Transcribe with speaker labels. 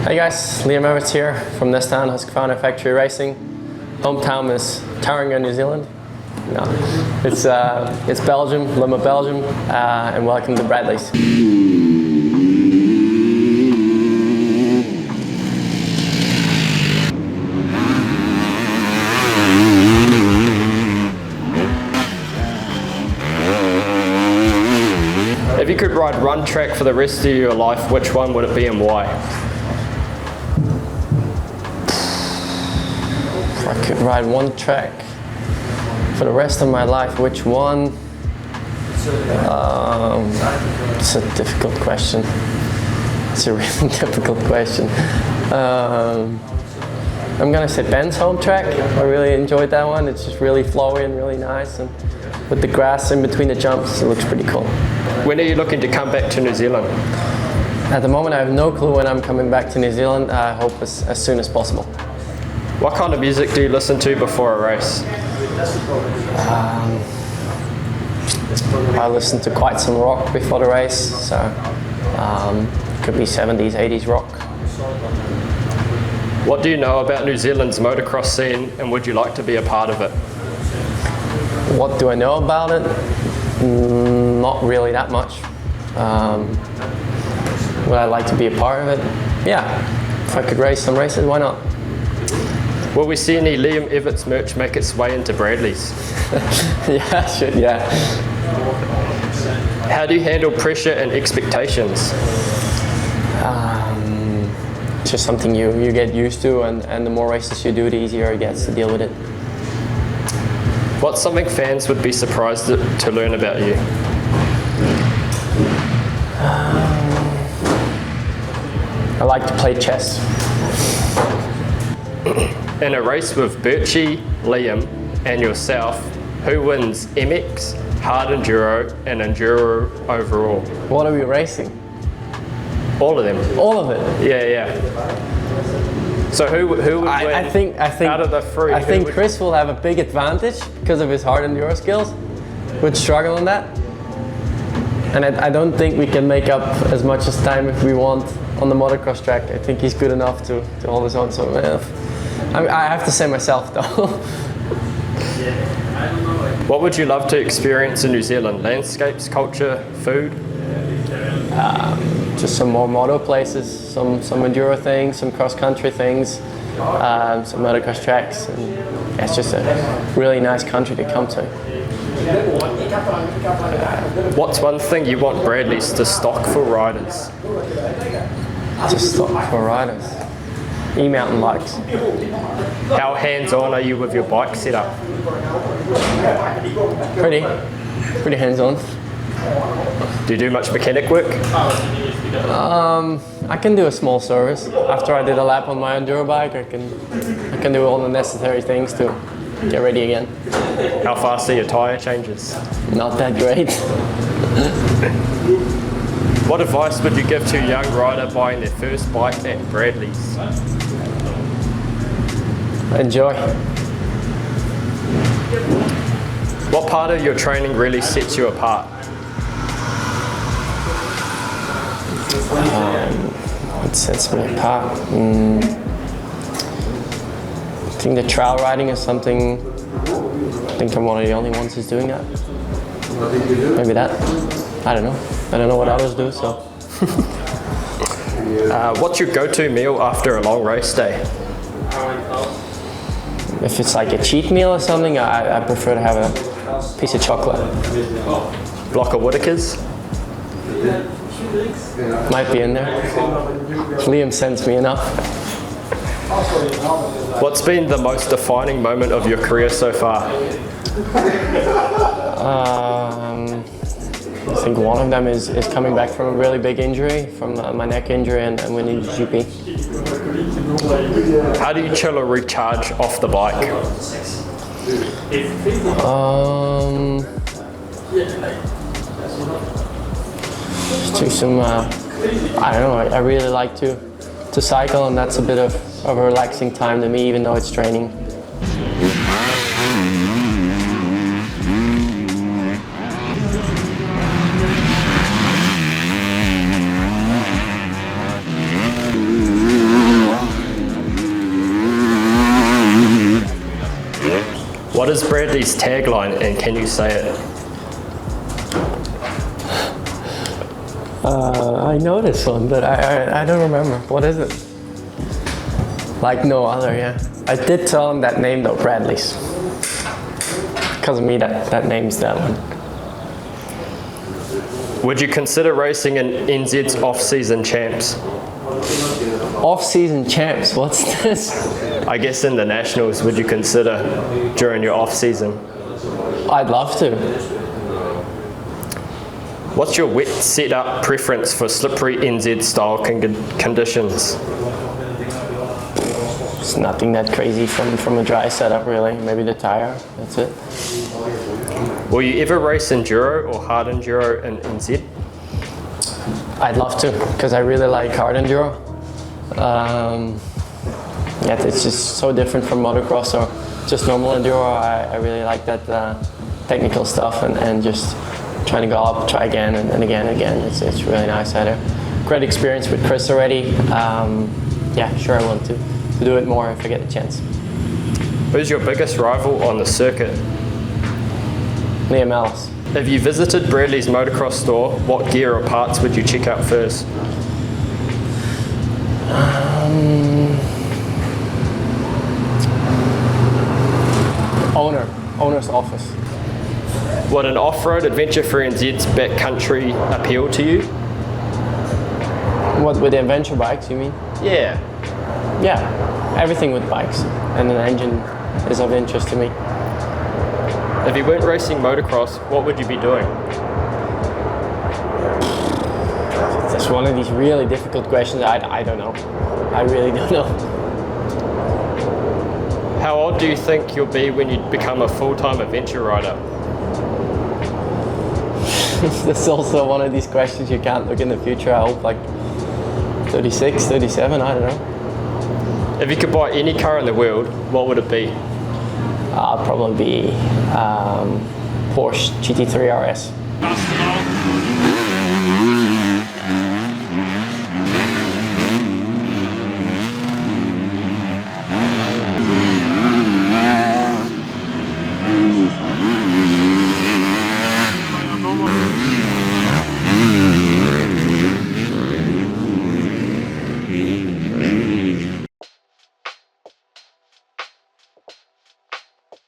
Speaker 1: Hey guys, Liam Everts here from Nestaan, Husqvarna Factory Racing. Hometown is Tauranga, New Zealand. No, it's Belgium, Limmer, Belgium, and welcome to Bradley's.
Speaker 2: If you could ride one track for the rest of your life, which one would it be and why?
Speaker 1: If I could ride one track for the rest of my life, which one? It's a difficult question. It's a really difficult question. I'm gonna say Ben's home track. I really enjoyed that one. It's just really flowy and really nice, and with the grass in between the jumps, it looks pretty cool.
Speaker 2: When are you looking to come back to New Zealand?
Speaker 1: At the moment, I have no clue when I'm coming back to New Zealand. I hope as soon as possible.
Speaker 2: What kind of music do you listen to before a race?
Speaker 1: I listen to quite some rock before the race, so could be 70s, 80s rock.
Speaker 2: What do you know about New Zealand's motocross scene, and would you like to be a part of it?
Speaker 1: What do I know about it? Not really that much. Would I like to be a part of it? Yeah, if I could race some races, why not?
Speaker 2: Will we see any Liam Everts merch make its way into Bradley's?
Speaker 1: Yeah, should, yeah.
Speaker 2: How do you handle pressure and expectations?
Speaker 1: It's just something you get used to, and the more races you do, the easier it gets to deal with it.
Speaker 2: What's something fans would be surprised to learn about you?
Speaker 1: I like to play chess.
Speaker 2: In a race with Birchie, Liam, and yourself, who wins MX, hard enduro, and enduro overall?
Speaker 1: What are we racing?
Speaker 2: All of them.
Speaker 1: All of it?
Speaker 2: Yeah. So who would win
Speaker 1: I think
Speaker 2: out of the three?
Speaker 1: I think Chris will have a big advantage because of his hard enduro skills. Would struggle on that. And I don't think we can make up as much as time if we want on the motocross track. I think he's good enough to hold his own. So I have to say myself though.
Speaker 2: What would you love to experience in New Zealand? Landscapes, culture, food?
Speaker 1: Just some more moto places, some enduro things, some cross-country things, some motocross tracks. And yeah, it's just a really nice country to come to.
Speaker 2: What's one thing you want Bradley's to stock for riders?
Speaker 1: To stock for riders? E-mountain bikes.
Speaker 2: How hands-on are you with your bike setup?
Speaker 1: Pretty hands-on.
Speaker 2: Do you do much mechanic work?
Speaker 1: I can do a small service. After I did a lap on my enduro bike, I can do all the necessary things to get ready again.
Speaker 2: How fast are your tyre changes?
Speaker 1: Not that great.
Speaker 2: What advice would you give to a young rider buying their first bike at Bradley's?
Speaker 1: Enjoy.
Speaker 2: What part of your training really sets you apart?
Speaker 1: What sets me apart? I think the trail riding is something. I think I'm one of the only ones who's doing that. Maybe that. I don't know. I don't know what others do. So.
Speaker 2: What's your go-to meal after a long race day?
Speaker 1: If it's like a cheat meal or something, I prefer to have a piece of chocolate.
Speaker 2: Block of Whitakers?
Speaker 1: Might be in there. Liam sends me enough.
Speaker 2: What's been the most defining moment of your career so far?
Speaker 1: I think one of them is coming back from a really big injury, from my neck injury, and winning the GP.
Speaker 2: How do you chill or recharge off the bike?
Speaker 1: Just do some, I don't know, I really like to cycle, and that's a bit of a relaxing time to me, even though it's training.
Speaker 2: is Bradley's tagline and can you say it?
Speaker 1: I know this one, but I don't remember. What is it? Like no other, yeah. I did tell him that name though, Bradley's. Because of me, that name's that one.
Speaker 2: Would you consider racing in NZ's off-season champs?
Speaker 1: Off-season champs, what's this?
Speaker 2: I guess in the nationals, would you consider during your off-season?
Speaker 1: I'd love to.
Speaker 2: What's your wet setup preference for slippery NZ style conditions?
Speaker 1: It's nothing that crazy from a dry setup really. Maybe the tire, that's it.
Speaker 2: Will you ever race enduro or hard enduro in NZ?
Speaker 1: I'd love to, because I really like hard enduro. Yeah, it's just so different from motocross or just normal enduro. I really like that technical stuff and just trying to go up, try again and again and again. It's really nice. I had a great experience with Chris already. Yeah, sure I want to do it more if I get the chance.
Speaker 2: Who's your biggest rival on the circuit?
Speaker 1: Liam Ellis.
Speaker 2: If you visited Bradley's motocross store, what gear or parts would you check out first?
Speaker 1: Owner's office.
Speaker 2: Would an off-road adventure for NZ's backcountry appeal to you?
Speaker 1: What, with the adventure bikes, you mean?
Speaker 2: Yeah.
Speaker 1: Yeah, everything with bikes and an engine is of interest to me.
Speaker 2: If you weren't racing motocross, what would you be doing?
Speaker 1: It's one of these really difficult questions. I don't know. I really don't know.
Speaker 2: How old do you think you'll be when you become a full-time adventure rider?
Speaker 1: That's also one of these questions you can't look in the future. I hope like 36, 37, I don't know.
Speaker 2: If you could buy any car in the world, what would it be?
Speaker 1: I'll probably be Porsche GT3 RS.